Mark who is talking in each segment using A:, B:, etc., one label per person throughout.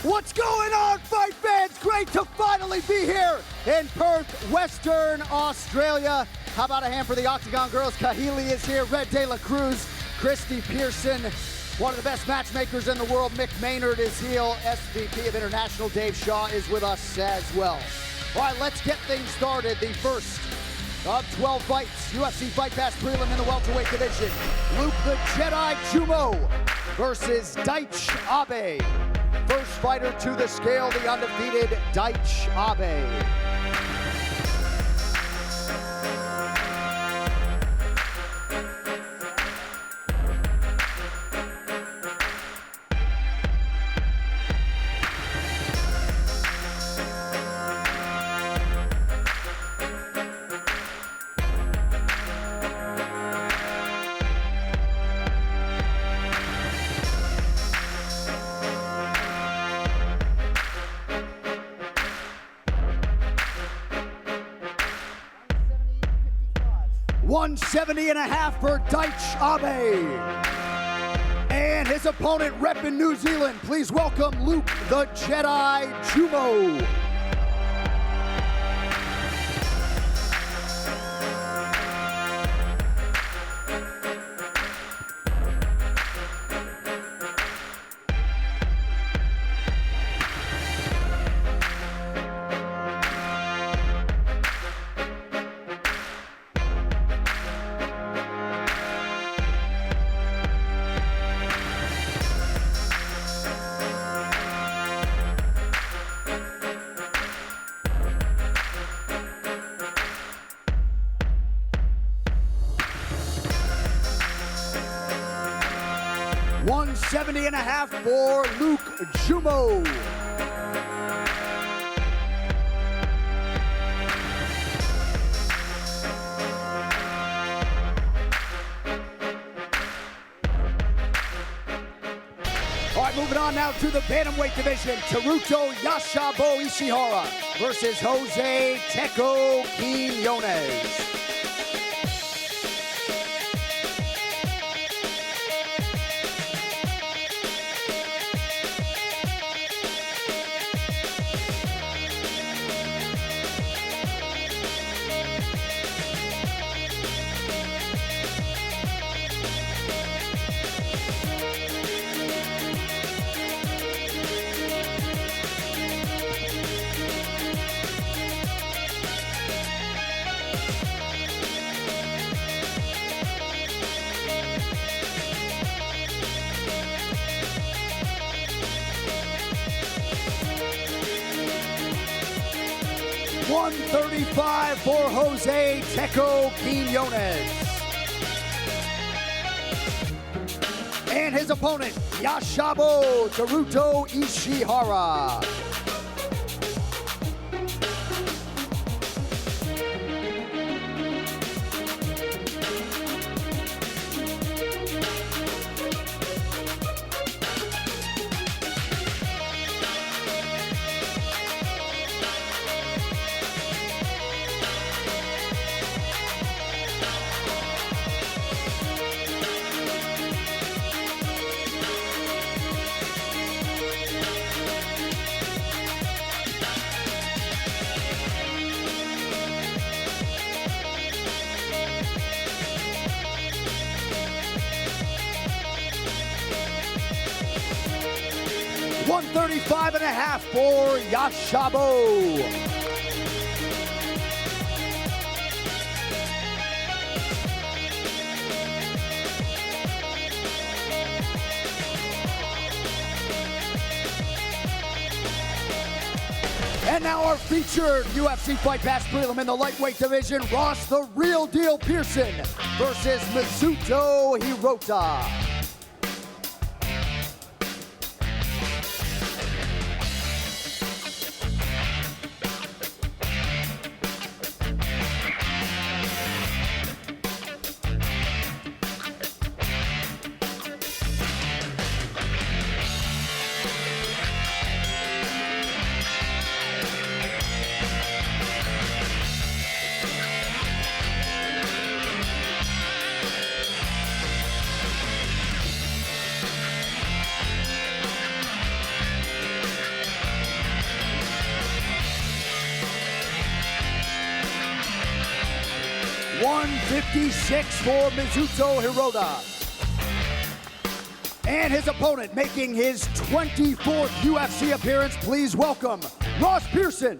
A: What's going on, fight fans? Great to finally be here in Perth, Western Australia. How about a hand for the Octagon girls? Kahili is here, Red De La Cruz, Christy Pearson, one of the best matchmakers in the world, Mick Maynard is here, SVP of International, Dave Shaw is with us as well. All right, let's get things started. The first of 12 fights, UFC Fight Pass prelim in the welterweight division. Luke the Jedi Jumo versus Deitch Abe. First fighter to the scale, the undefeated Deitch Abe. $170.5 for Deitch Abe. And his opponent repping New Zealand. Please welcome Luke the Jedi Jumo. $170.5 for Luke Jumo. All right, moving on now to the bantamweight division. Teruto Yashabo Ishihara versus Jose Teco Quiñones. $135 for Jose Teco Quiñones. And his opponent, Yashabo Teruto Ishihara. $135.5 for Yashabo. And now our featured UFC Fight Pass prelim in the lightweight division, Ross the Real Deal Pearson versus Mizuto Hirota. 156 for Mizuto Hirota. And his opponent making his 24th UFC appearance, please welcome Ross Pearson.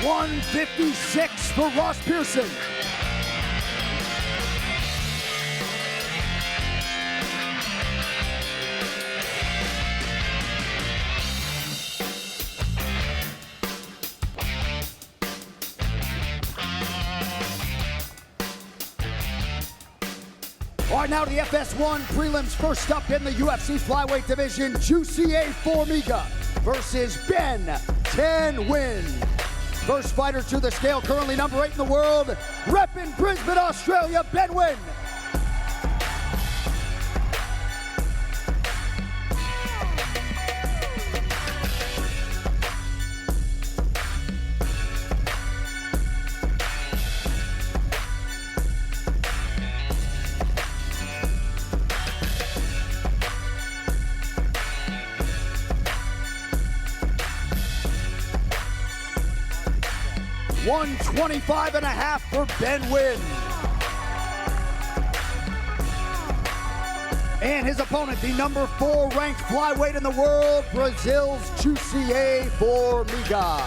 A: $156 for Ross Pearson. All right, now to the FS1 prelims. First up in the UFC flyweight division, Juicy A. Formiga versus Ben 10 Win. First fighter to the scale, currently number 8 in the world, repping Brisbane, Australia, Ben Win. $125.5 for Ben Win. And his opponent, the number 4 ranked flyweight in the world, Brazil's Juicy A. Formiga.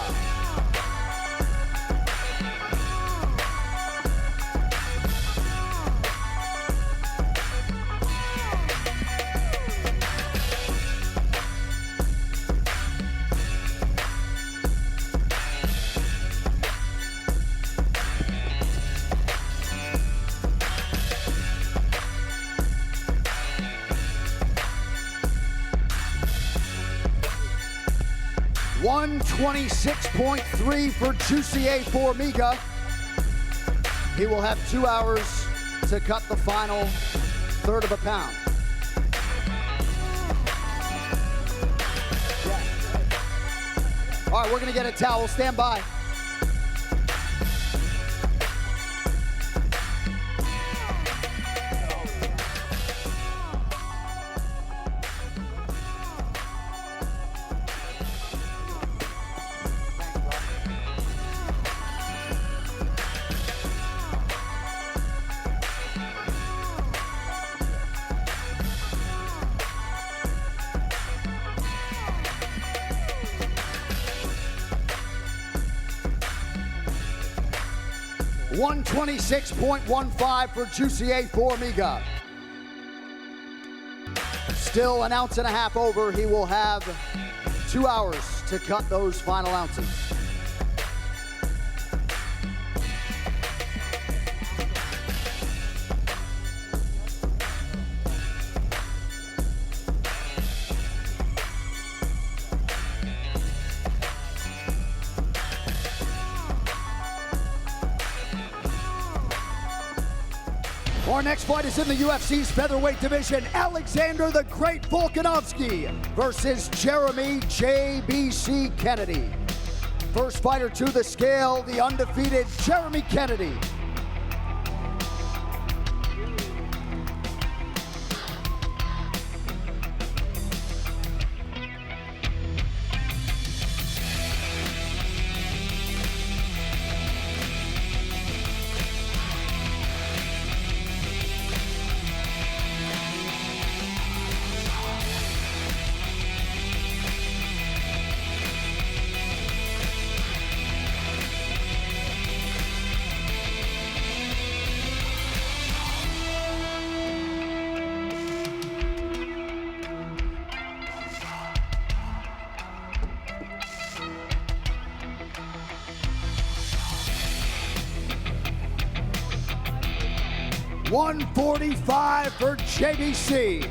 A: $126.3 for Juicy A. Formiga. He will have 2 hours to cut the final third of a pound. All right, we're gonna get a towel. Stand by. $126.15 for Juicy A. Formiga. Still an ounce and a half over. He will have 2 hours to cut those final ounces. Our next fight is in the UFC's featherweight division. Alexander the Great Volkanovski versus Jeremy JBC Kennedy. First fighter to the scale, the undefeated Jeremy Kennedy. $145 for JBC.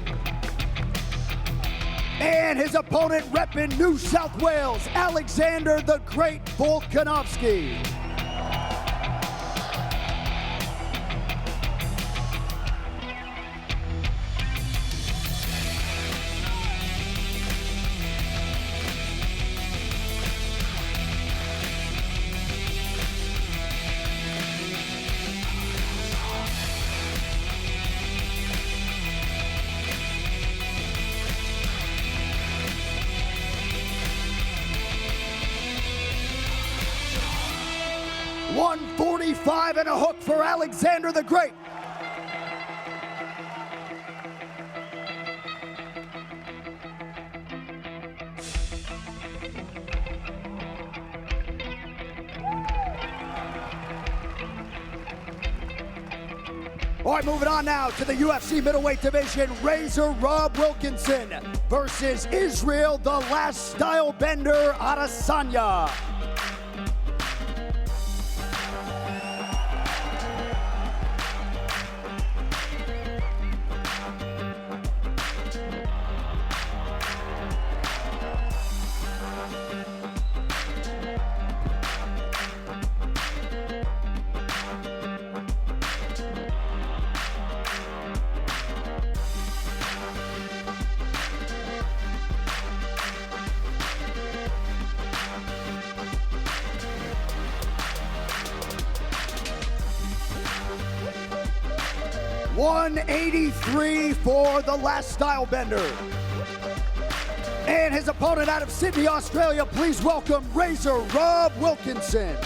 A: And his opponent repping New South Wales, Alexander the Great Volkanovski. 5 and a hook for Alexander the Great. All right, moving on now to the UFC middleweight division. Razor Rob Wilkinson versus Israel, the Last Style Bender Adesanya. $183 for the Last Style Bender. And his opponent out of Sydney, Australia, please welcome Razor Rob Wilkinson.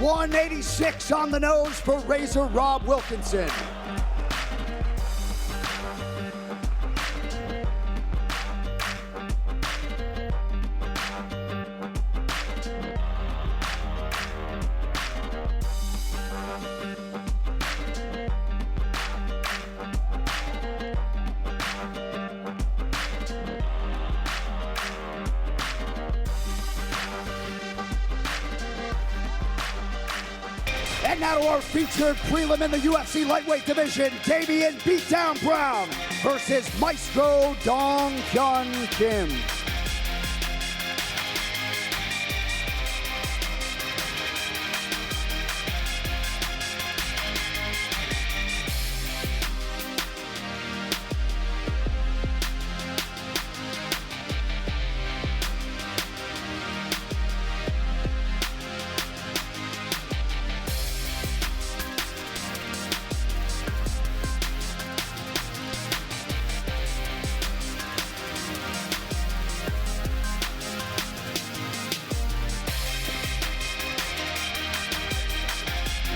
A: $186 on the nose for Razor Rob Wilkinson. And now to our featured prelim in the UFC lightweight division, Damian Beatdown Brown versus Maestro Dong Hyun Kim.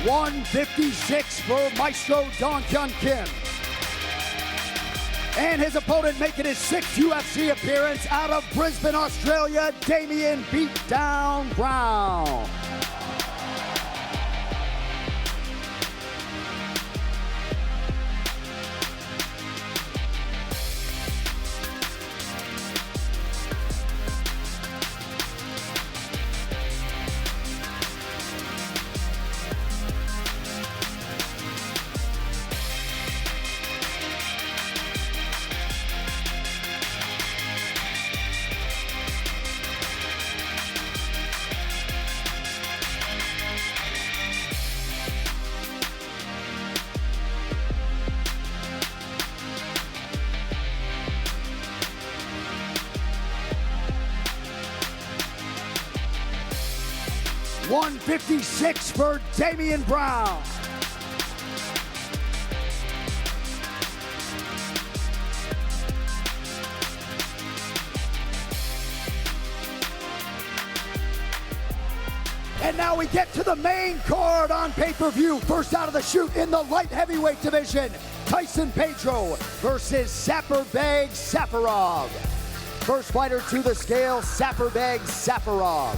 A: $156 for Maestro Dong Hyun Kim. And his opponent making his 6th UFC appearance out of Brisbane, Australia, Damian Beatdown Brown. $156 for Damian Brown. And now we get to the main card on pay-per-view. First out of the chute in the light heavyweight division, Tyson Pedro versus Saperbeg Safarov. First fighter to the scale, Saperbeg Safarov.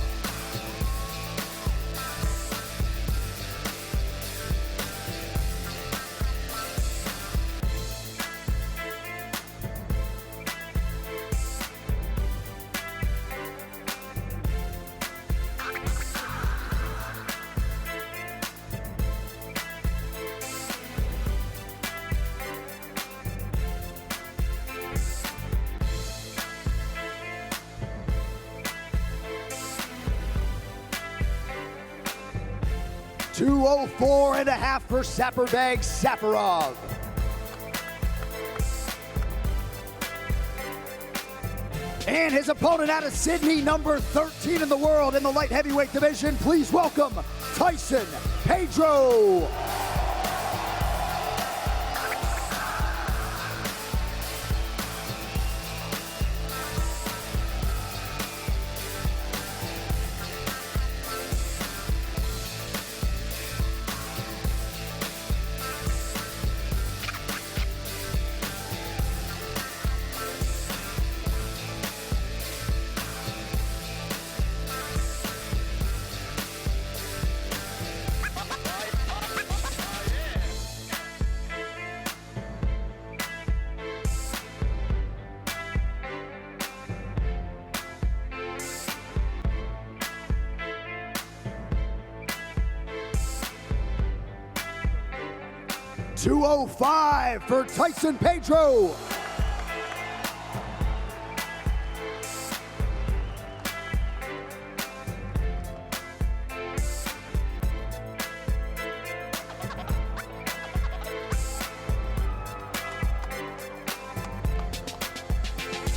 A: 204.5 for Saperbeg Safarov. And his opponent out of Sydney, number 13 in the world in the light heavyweight division. Please welcome Tyson Pedro. $205 for Tyson Pedro.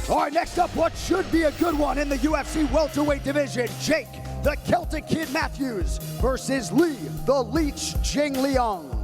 A: All right, next up, what should be a good one in the UFC welterweight division. Jake, the Celtic Kid Matthews versus Lee, the Leech Jingliang.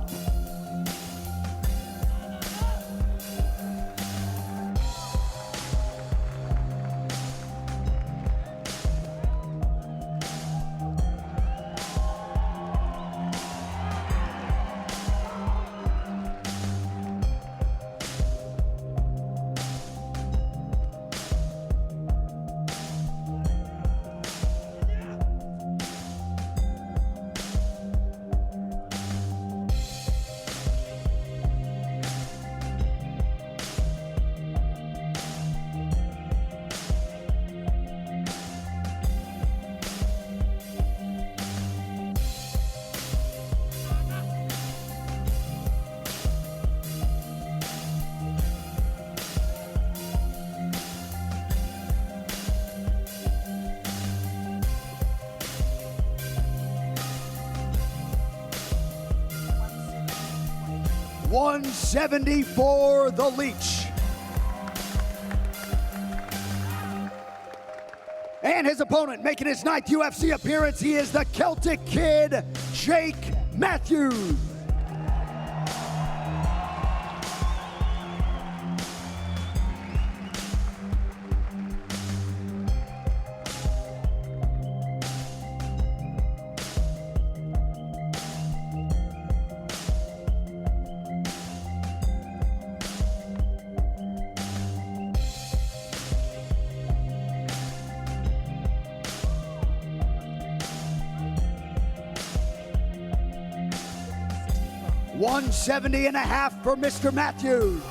A: $170 for the Leech. And his opponent making his 9th UFC appearance, he is the Celtic Kid, Jake Matthews. $170.5 for Mr. Matthews.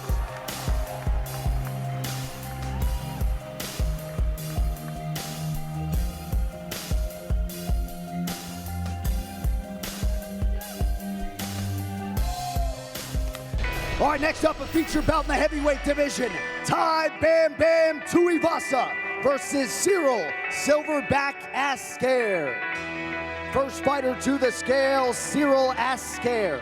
A: All right, next up, a feature bout in the heavyweight division. Ty Bam Bam Tuivasa versus Cyril Silverback Asker. First fighter to the scale, Cyril Asker.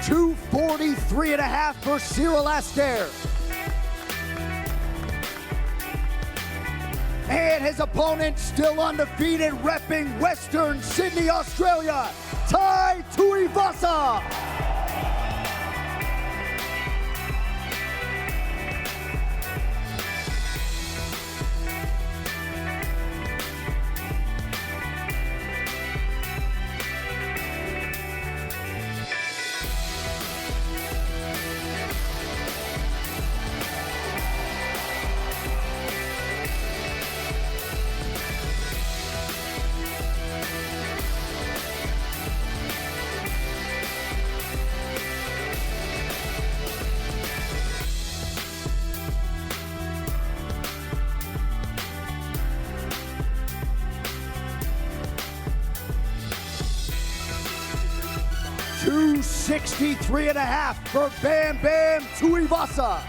A: $243.5 for Cyril Asker. And his opponent still undefeated, repping Western Sydney, Australia, Tai Tuivasa. 263.5 for Bam Bam Tuivasa.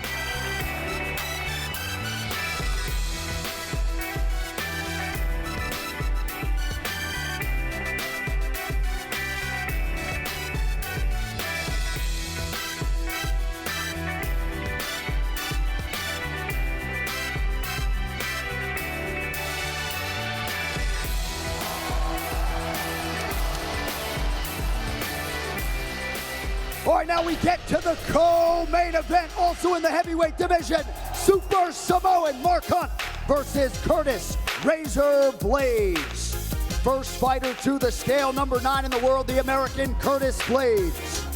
A: All right, now we get to the co-main event, also in the heavyweight division. Super Samoan Mark Hunt versus Curtis Razor Blades. First fighter to the scale, number 9 in the world, the American Curtis Blades.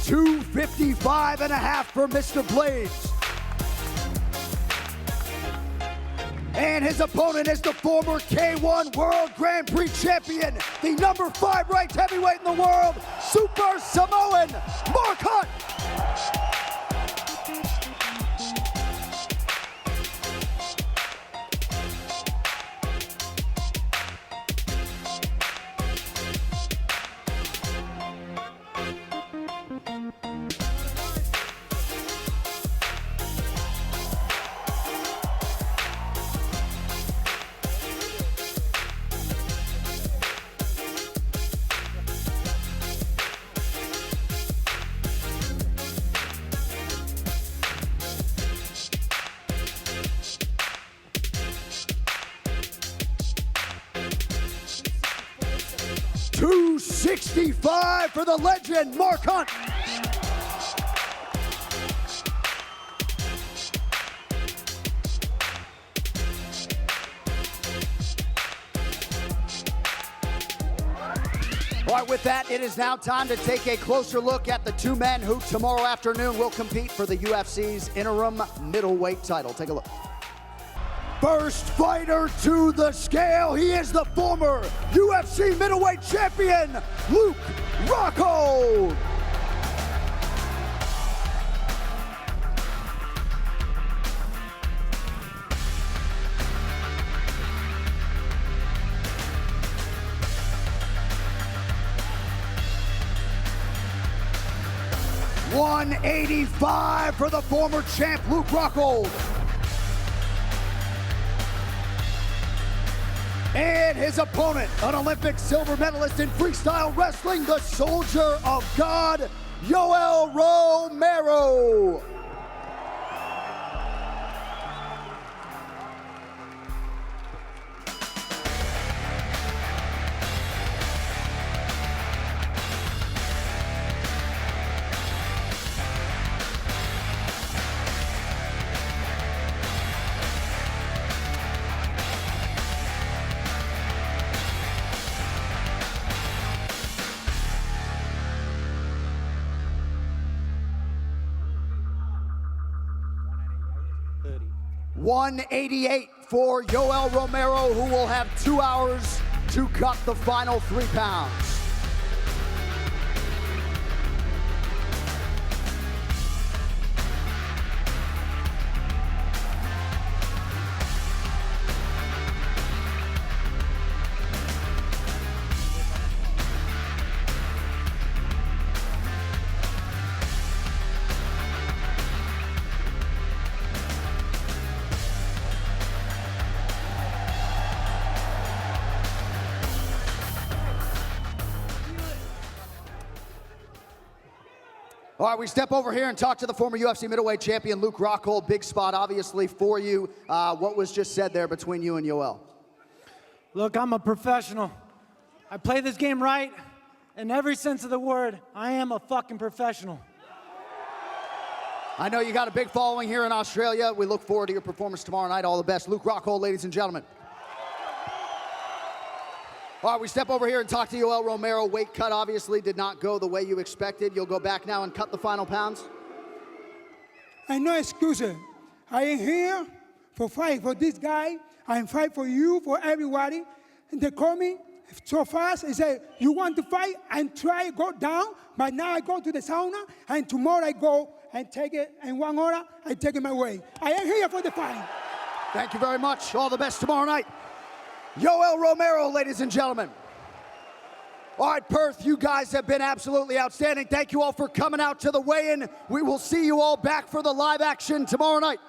A: $255.5 for Mr. Blades. And his opponent is the former K1 World Grand Prix champion, the number 5 ranked heavyweight in the world, Super Samoan Mark Hunt. $265 for the legend, Mark Hunt. All right, with that, it is now time to take a closer look at the 2 men who tomorrow afternoon will compete for the UFC's interim middleweight title. Take a look. First fighter to the scale, he is the former UFC middleweight champion, Luke Rockhold. $185 for the former champ, Luke Rockhold. And his opponent, an Olympic silver medalist in freestyle wrestling, the Soldier of God, Yoel Romero. $188 for Yoel Romero, who will have 2 hours to cut the final 3 pounds. All right, we step over here and talk to the former UFC middleweight champion, Luke Rockhold. Big spot, obviously, for you. What was just said there between you and Yoel?
B: Look, I'm a professional. I play this game right. In every sense of the word, I am a fucking professional.
A: I know you got a big following here in Australia. We look forward to your performance tomorrow night. All the best. Luke Rockhold, ladies and gentlemen. All right, we step over here and talk to Yoel Romero. Weight cut obviously did not go the way you expected. You'll go back now and cut the final pounds?
C: No excuses. I am here for fight for this guy. I'm fight for you, for everybody. And they call me so fast. They say, you want to fight? And try to go down. But now I go to the sauna, and tomorrow I go and take it. In 1 hour, I take it my way. I am here for the fight.
A: Thank you very much. All the best tomorrow night. Yoel Romero, ladies and gentlemen. All right, Perth, you guys have been absolutely outstanding. Thank you all for coming out to the weigh-in. We will see you all back for the live action tomorrow night.